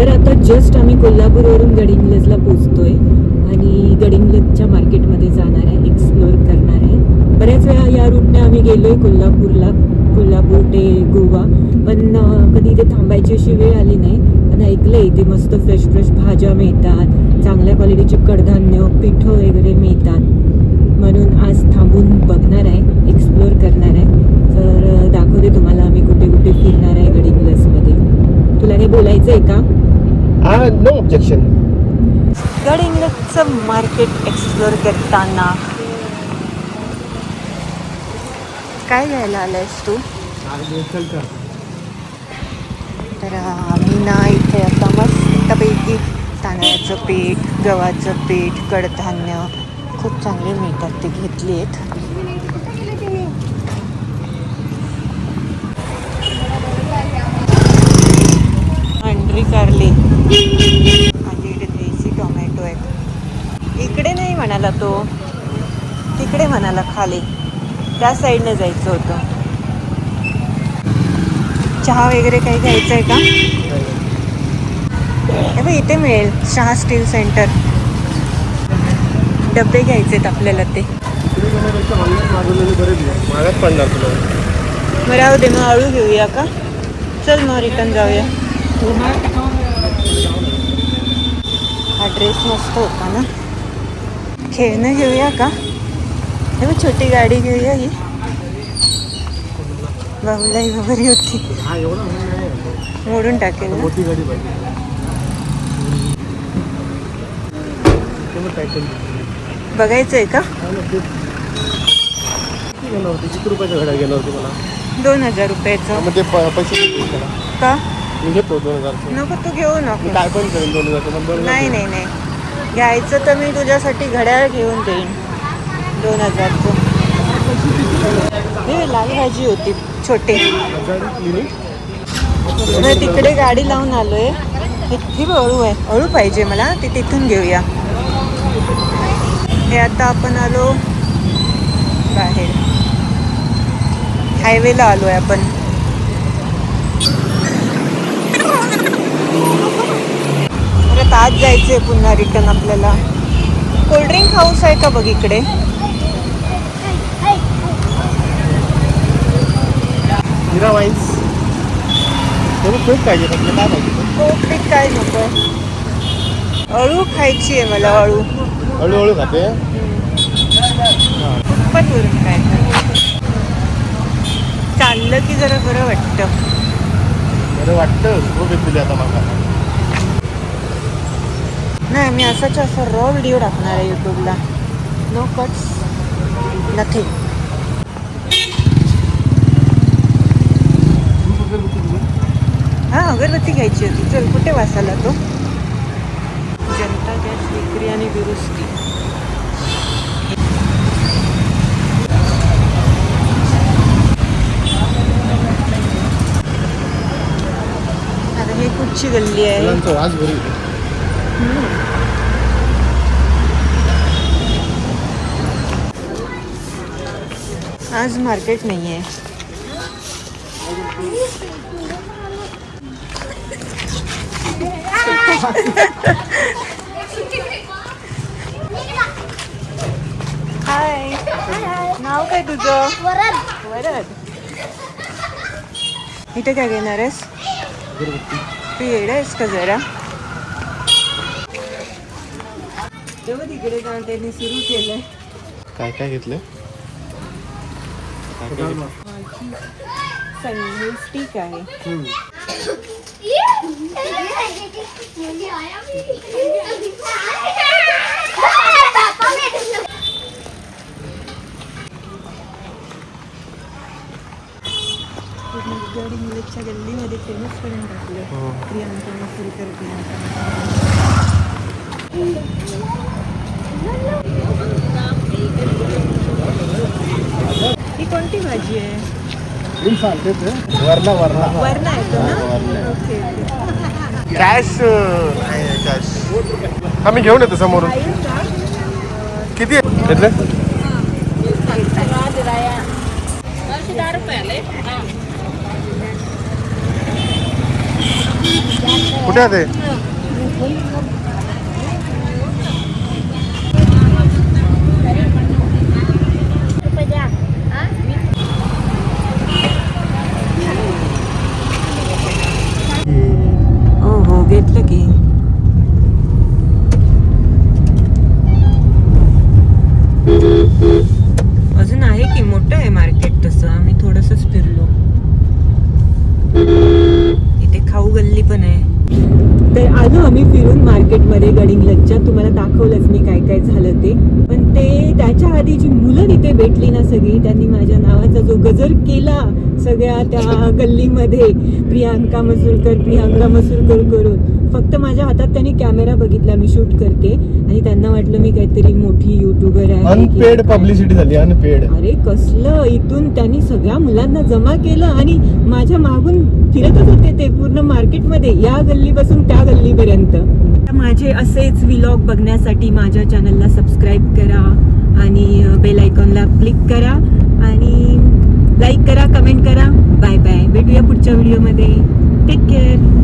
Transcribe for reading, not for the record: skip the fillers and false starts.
तर आता जस्ट आम्ही कोल्हापूरवरून गडिंग्लजला पोचतोय आणि गडिंग्लजच्या मार्केटमध्ये जाणार आहे, एक्सप्लोअर करणार आहे. बऱ्याच वेळा या रूटने आम्ही गेलोय कोल्हापूरला, कोल्हापूर ते गोवा, पण कधी इथे थांबायची अशी वेळ आली नाही. पण ऐकलं इथे मस्त फ्रेश फ्रेश भाज्या मिळतात, चांगल्या क्वालिटीचे कडधान्य, पिठं वगैरे मिळतात, म्हणून आज थांबून बघणार आहे, एक्सप्लोअर करणार आहे. तर दाखवते तुम्हाला आम्ही कुठे कुठे फिरणार आहे गडिंग्लजमध्ये. तुला काही बोलायचं आहे का? No objection. गडिंग्लजचं मार्केट एक्सप्लोअर करताना काय घ्यायला आलायस तू? तर आम्ही ना इथे आता मस्तपैकी तांदळाचं पीठ, गव्हाचं पीठ, कडधान्य खूप चांगले मिळतात ते घेतली आहेत. अंड्री कारली आणि इकडे देशी टोमॅटो आहेत. इकडे नाही म्हणाला तो, तिकडे म्हणाला खाली, त्या साईडने जायचं होतं. चहा वगैरे काही घ्यायचं आहे का? हे इथे मिळेल, चहा स्टील सेंटर. डबे घ्यायचे आहेत आपल्याला ते. मग राहू दे, मग आळू घेऊया का? चल मग रिटर्न जाऊया. हा ड्रेस मस्त होता ना. खेळणं घेऊया का? हे मग छोटी गाडी घेऊया. ही बाहुलाई वगैरे होती, मोडून टाकेल ना. मोठी गाडी पाहिजे. बघायचं आहे का? किती रुपयाच्या घड्या घेणार होती मला? 2000 रुपयाचं. मग ते पैसे का? मी घेतो 2000. नको, तू घेऊ नको. काय पण करेन 2000. नाही नाही नाही, घ्यायचं तर मी तुझ्यासाठी घड्याळ घेऊन देईन 2000चं. हे लाल भाजी होती छोटे. मी तिकडे गाडी लावून आलोय. इतकी अळू आहे, अळू पाहिजे मला, ती तिथून घेऊया. हे आता आपण आलो बाहेर, हायवेला आलो आहे आपण. परत आज जायचंय पुन्हा रिटर्न आपल्याला. कोल्ड्रिंक हाऊस आहे का बघ इकडे? हिरा वाईन्स. खूप पाहिजे, काय पाहिजे? कोक काय नको, अळू खायची आहे मला. अळू हळूहळू खाते. पण वरून काय चाललं की जरा बरं वाटतं. बरं वाटतं. खूप येतील आता मला. नाही, मी असाच रॉ व्हिडिओ टाकणार आहे यूट्यूबला. No cuts, nothing. हां, अगरबत्ती घ्यायची होती. चल, कुठे वासाला तो? जनता गॅस विक्री आणि दुरुस्ती. आता ही कुठची गल्ली आहे? आज घरी आज मार्केट नाही आहे. हाय, नाव काय तुझं? वरद. इथे काय घेणार आहेस? तू येडा आहेस का जरा? तेव्हा तिकडे जाऊन त्यांनी सुरू केलंय. काय काय घेतलं? स्टिक आहे. गडिंग्लजच्या गल्लीमध्ये फेमस करून टाकलं. प्रियांका मसूरकर. ही कोणती भाजी आहे? वरना वरना वरना येतो ना. ओके. कॅश आम्ही घेऊन येतो समोरून. किती घेतले? 10 रुपये. कुठे आहे ते? हो हो घेतलं की. अजून आहे की मोठं आहे मार्केट तसं. आम्ही थोडंसंच फिरलो. इथे खाऊ गल्ली पण आहे. तर आलो आम्ही फिरून मार्केटमध्ये गडिंग्लजच्या. तुम्हाला दाखवलंच मी काय काय झालं ते. पण ते त्याच्या आधी जी मुलं तिथे भेटली ना सगळी, त्यांनी माझ्या नावाचा जो गजर केला सगळ्या त्या गल्लीमध्ये, प्रियांका मसूरकर करून. फक्त माझ्या हातात त्यांनी कॅमेरा बघितला, मी शूट करते, आणि त्यांना वाटलं मी काहीतरी मोठी युट्यूबर आहे. अनपेड पब्लिसिटी झाली, अनपेड. अरे कसलं. इथून त्यांनी सगळ्या मुलांना जमा केलं आणि माझ्या मागून फिरतच होते ते पूर्ण मार्केटमध्ये, या गल्लीपासून त्या गल्लीपर्यंत. माझे असेच व्लॉग बघण्यासाठी माझ्या चॅनलला सबस्क्राईब करा आणि बेल आयकॉनला क्लिक करा आणि लाईक करा, कमेंट करा. Bye bye. भेटूया पुढच्या व्हिडिओमध्ये. Take care.